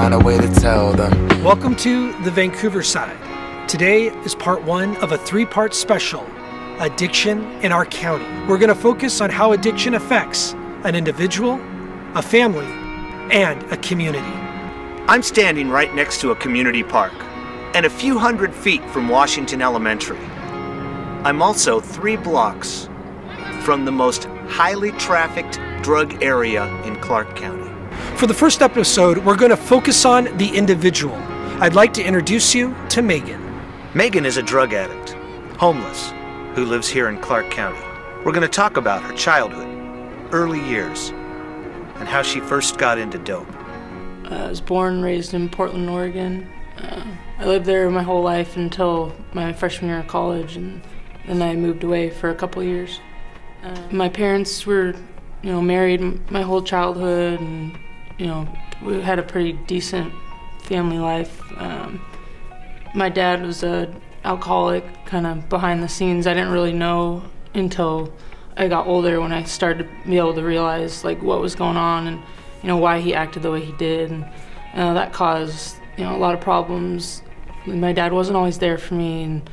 find a way to tell them. Welcome to the Vancouver Side. Today is part one of a three-part special, Addiction in Our County. We're going to focus on how addiction affects an individual, a family, and a community. I'm standing right next to a community park and a few hundred feet from Washington Elementary. I'm also 3 blocks from the most highly trafficked drug area in Clark County. For the first episode, we're going to focus on the individual. I'd like to introduce you to Megan. Megan is a drug addict, homeless, who lives here in Clark County. We're going to talk about her childhood, early years, and how she first got into dope. I was born and raised in Portland, Oregon. I lived there my whole life until my freshman year of college, and then I moved away for a couple years. My parents were, married my whole childhood, and we had a pretty decent family life. My dad was an alcoholic, kind of behind the scenes. I didn't really know until I got older when I started to be able to realize what was going on and why he acted the way he did, and that caused a lot of problems. My dad wasn't always there for me, and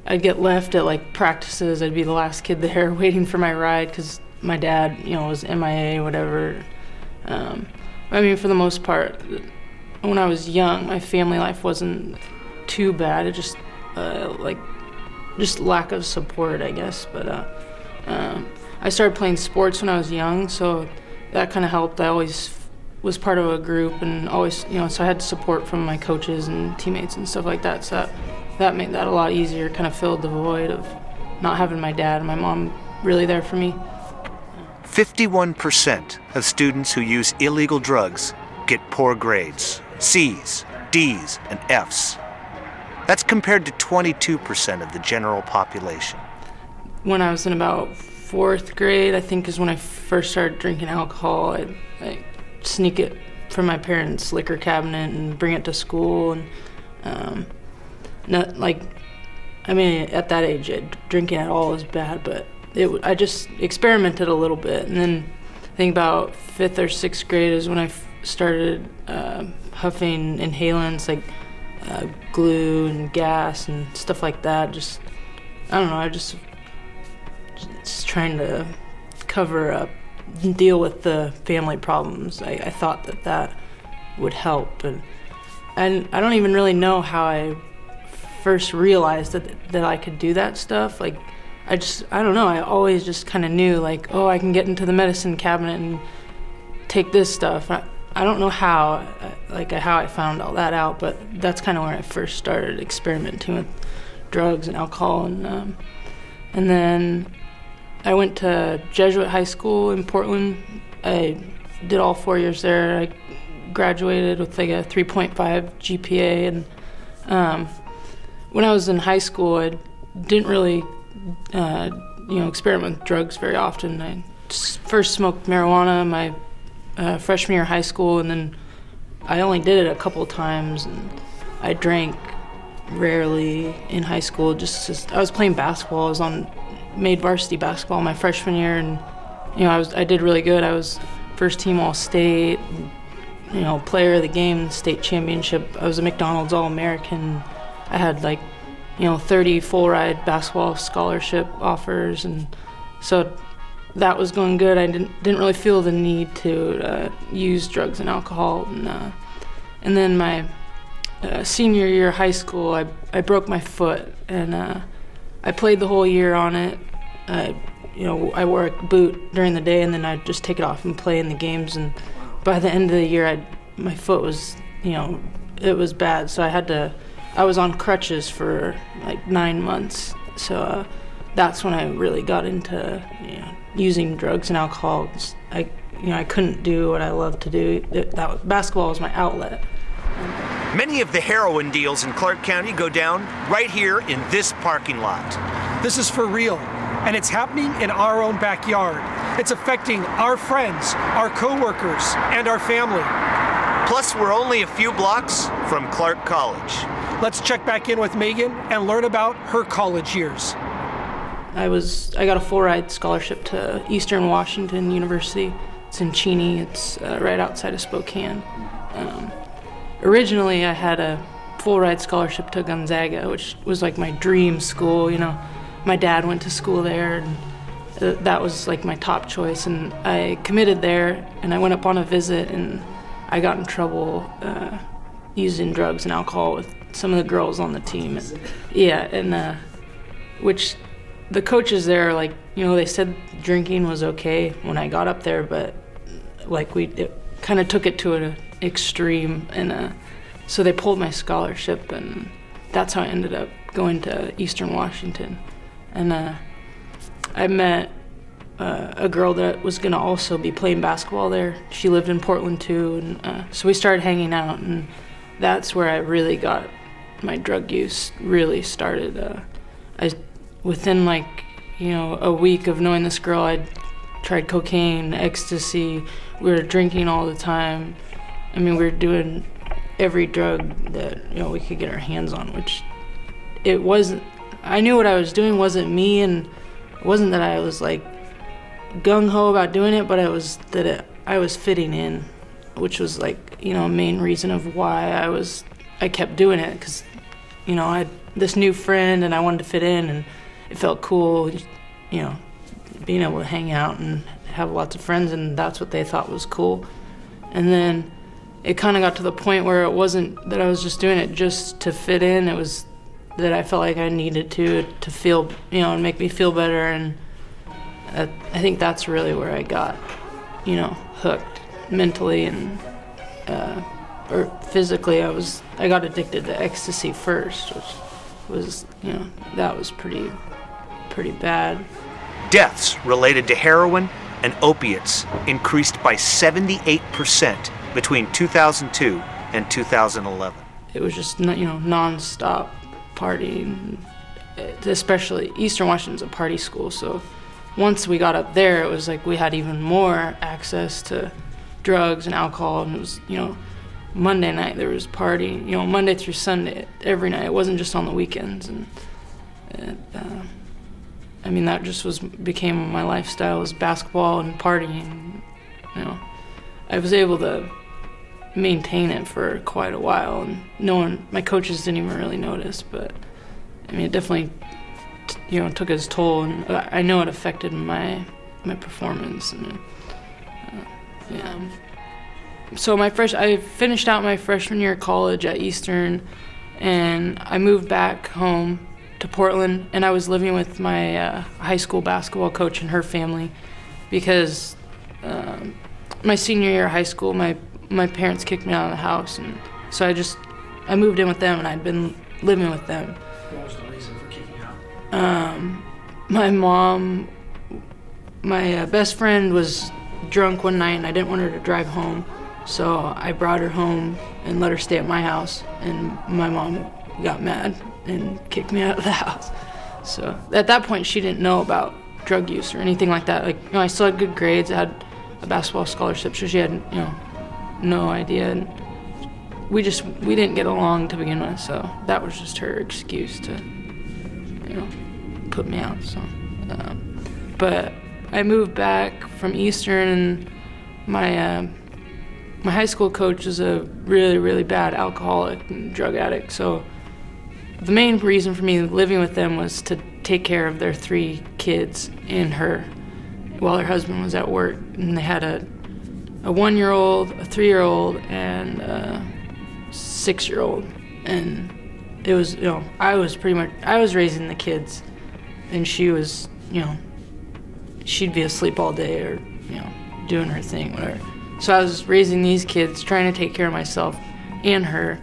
I'd get left at practices. I'd be the last kid there waiting for my ride because my dad was MIA, whatever. For the most part, when I was young, my family life wasn't too bad. It just just lack of support, I guess. But I started playing sports when I was young, so that kind of helped. I always was part of a group, and always, so I had support from my coaches and teammates and stuff like that. So that made that a lot easier. Kind of filled the void of not having my dad and my mom really there for me. 51% of students who use illegal drugs get poor grades, C's, D's, and F's. That's compared to 22% of the general population. When I was in about 4th grade, I think is when I first started drinking alcohol. I'd sneak it from my parents' liquor cabinet and bring it to school. And at that age, drinking at all is bad, but I just experimented a little bit. And then I think about 5th or 6th grade is when I started huffing inhalants like glue and gas and stuff like that. Just trying to cover up and deal with the family problems. I thought that would help, and I don't even really know how I first realized that I could do that stuff. I don't know, I always just kind of knew I can get into the medicine cabinet and take this stuff. I don't know how I found all that out, but that's kind of where I first started experimenting with drugs and alcohol. And then I went to Jesuit High School in Portland. I did all 4 years there. I graduated with a 3.5 GPA, and when I was in high school, I didn't really experiment with drugs very often. I first smoked marijuana my freshman year of high school, and then I only did it a couple of times, and I drank rarely in high school. I was playing basketball. I was made varsity basketball my freshman year, and I did really good. I was first team All-State, player of the game, state championship. I was a McDonald's All-American. I had 30 full ride basketball scholarship offers, and so that was going good. I didn't really feel the need to use drugs and alcohol, and then my senior year of high school, I broke my foot, and I played the whole year on it. I wore a boot during the day, and then I'd just take it off and play in the games. And by the end of the year, my foot was, it was bad. So I was on crutches for 9 months. So that's when I really got into using drugs and alcohol. I couldn't do what I loved to do. Basketball was my outlet. Many of the heroin deals in Clark County go down right here in this parking lot. This is for real, and it's happening in our own backyard. It's affecting our friends, our coworkers, and our family. Plus, we're only a few blocks from Clark College. Let's check back in with Megan and learn about her college years. I got a full ride scholarship to Eastern Washington University. It's in Cheney. It's right outside of Spokane. originally I had a full ride scholarship to Gonzaga, which was like my dream school. You know, my dad went to school there, and that was like my top choice. And I committed there, and I went up on a visit, and I got in trouble using drugs and alcohol with some of the girls on the team. And, yeah, and which the coaches there, like, you know, they said drinking was okay when I got up there, but like it kind of took it to an extreme, and so they pulled my scholarship, and that's how I ended up going to Eastern Washington. And I met a girl that was gonna also be playing basketball there. She lived in Portland too, and so we started hanging out, and that's where I really got my drug use really started. Within like, you know, a week of knowing this girl, I'd tried cocaine, ecstasy. We were drinking all the time. I mean, we were doing every drug that, you know, we could get our hands on, which it wasn't. I knew what I was doing wasn't me, and it wasn't that I was like gung-ho about doing it, but it was that I was fitting in, which was like, you know, a main reason of why I kept doing it, because, you know, I had this new friend and I wanted to fit in, and it felt cool, you know, being able to hang out and have lots of friends, and that's what they thought was cool. And then it kind of got to the point where it wasn't that I was just doing it just to fit in, it was that I felt like I needed to feel, you know, and make me feel better. And I think that's really where I got, you know, hooked mentally and or physically. I got addicted to ecstasy first, which was, you know, that was pretty bad. Deaths related to heroin and opiates increased by 78% between 2002 and 2011. It was just, you know, non-stop partying, especially Eastern Washington's a party school, so once we got up there, it was like we had even more access to drugs and alcohol, and it was, you know, Monday night there was partying, you know, Monday through Sunday, every night. It wasn't just on the weekends, and I mean, that just became my lifestyle, was basketball and partying. You know, I was able to maintain it for quite a while, and my coaches didn't even really notice, but I mean, it definitely, you know, took its toll, and I know it affected my performance. And yeah. So I finished out my freshman year of college at Eastern, and I moved back home to Portland, and I was living with my high school basketball coach and her family, because my senior year of high school, my parents kicked me out of the house, and so I moved in with them, and I'd been living with them. What was the reason for kicking out? My mom, my best friend was drunk one night, and I didn't want her to drive home, so I brought her home and let her stay at my house, and my mom got mad and kicked me out of the house. So at that point, she didn't know about drug use or anything like that. Like, you know, I still had good grades. I had a basketball scholarship, so she had, you know, no idea. And we didn't get along to begin with, so that was just her excuse to, you know, put me out. So, but I moved back from Eastern, and my high school coach is a really, really bad alcoholic and drug addict. So the main reason for me living with them was to take care of their 3 kids and her while her husband was at work. And they had a 1-year-old, a 3-year-old, and a 6-year-old. And it was, you know, I was raising the kids, and she was, you know, she'd be asleep all day or, you know, doing her thing, whatever. So I was raising these kids, trying to take care of myself and her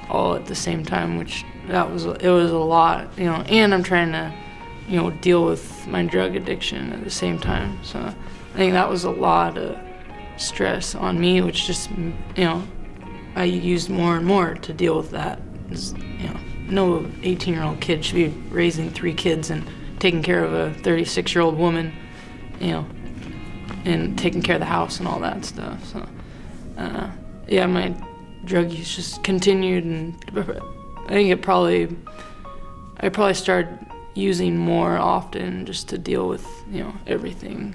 all at the same time, which it was a lot, you know, and I'm trying to, you know, deal with my drug addiction at the same time. So I think that was a lot of stress on me, which just, you know, I used more and more to deal with that. You know, no 18-year-old kid should be raising 3 kids and taking care of a 36-year-old woman, you know, and taking care of the house and all that stuff. So, yeah, my drug use just continued, and I think I probably started using more often just to deal with, you know, everything.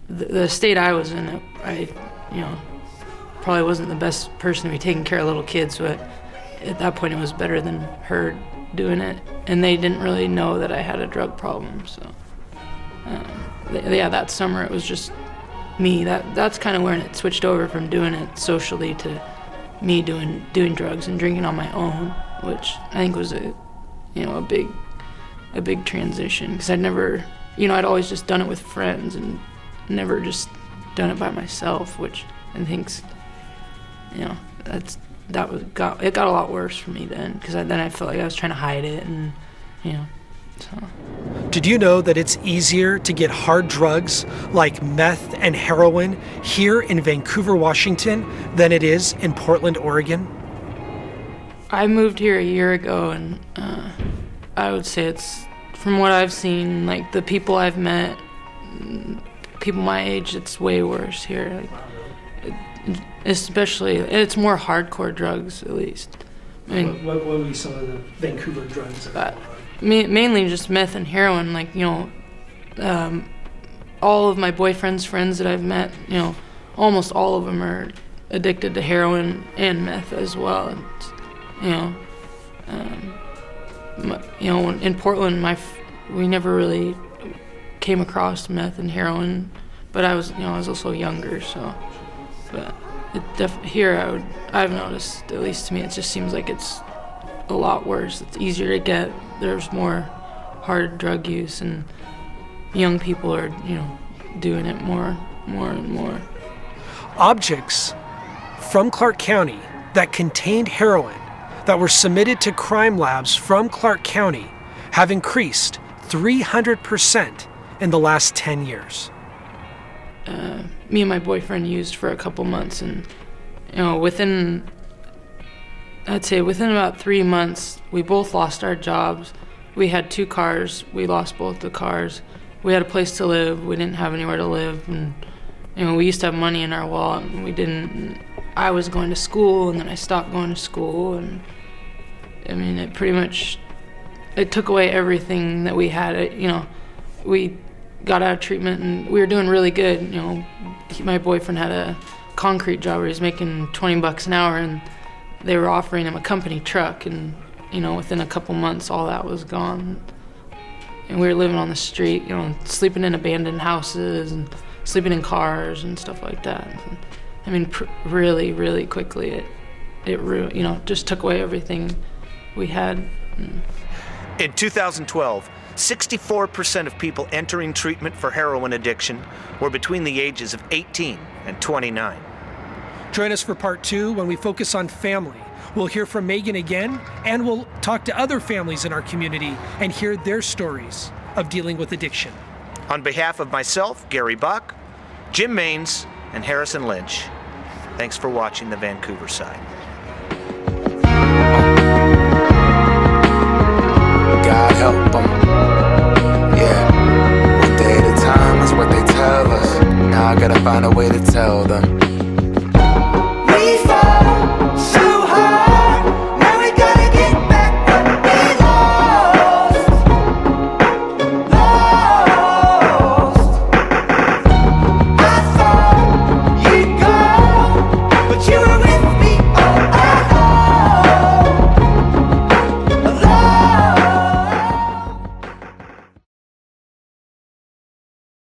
The state I was in, I, you know, probably wasn't the best person to be taking care of little kids, but at that point it was better than her doing it. And they didn't really know that I had a drug problem, so yeah, that summer it was just me. That's kind of when it switched over from doing it socially to me doing drugs and drinking on my own, which I think was a big transition, because I'd never, I'd always just done it with friends and never just done it by myself, which I think's, it got a lot worse for me then, because then I felt like I was trying to hide it, and so. Did you know that it's easier to get hard drugs like meth and heroin here in Vancouver, Washington than it is in Portland, Oregon? I moved here a year ago, and I would say it's, from what I've seen, like the people I've met, people my age, it's way worse here. Especially, it's more hardcore drugs, at least. I mean, what would be some of the Vancouver drugs? Mainly just meth and heroin. Like, all of my boyfriend's friends that I've met, almost all of them are addicted to heroin and meth as well. In Portland, we never really came across meth and heroin, but I was also younger, so. But here, I've noticed, at least to me, it just seems like it's a lot worse. It's easier to get. There's more hard drug use, and young people are, doing it more and more. Objects from Clark County that contained heroin that were submitted to crime labs from Clark County have increased 300% in the last 10 years. Me and my boyfriend used for a couple months, and within about 3 months, we both lost our jobs. We had 2 cars. We lost both the cars. We had a place to live. We didn't have anywhere to live, and we used to have money in our wallet, and we didn't. And I was going to school, and then I stopped going to school, and it pretty much, it took away everything that we had. We got out of treatment, and we were doing really good. My boyfriend had a concrete job where he was making $20 an hour, and they were offering him a company truck, and within a couple months all that was gone, and we were living on the street, sleeping in abandoned houses and sleeping in cars and stuff like that. Really, really quickly it just took away everything we had. In 2012, 64% of people entering treatment for heroin addiction were between the ages of 18 and 29. Join us for part 2 when we focus on family. We'll hear from Megan again, and we'll talk to other families in our community and hear their stories of dealing with addiction. On behalf of myself, Gary Buck, Jim Maines, and Harrison Lynch, thanks for watching the Vancouver Side. God help them. Yeah, one day at a time is what they tell us. Now I gotta find a way to tell them.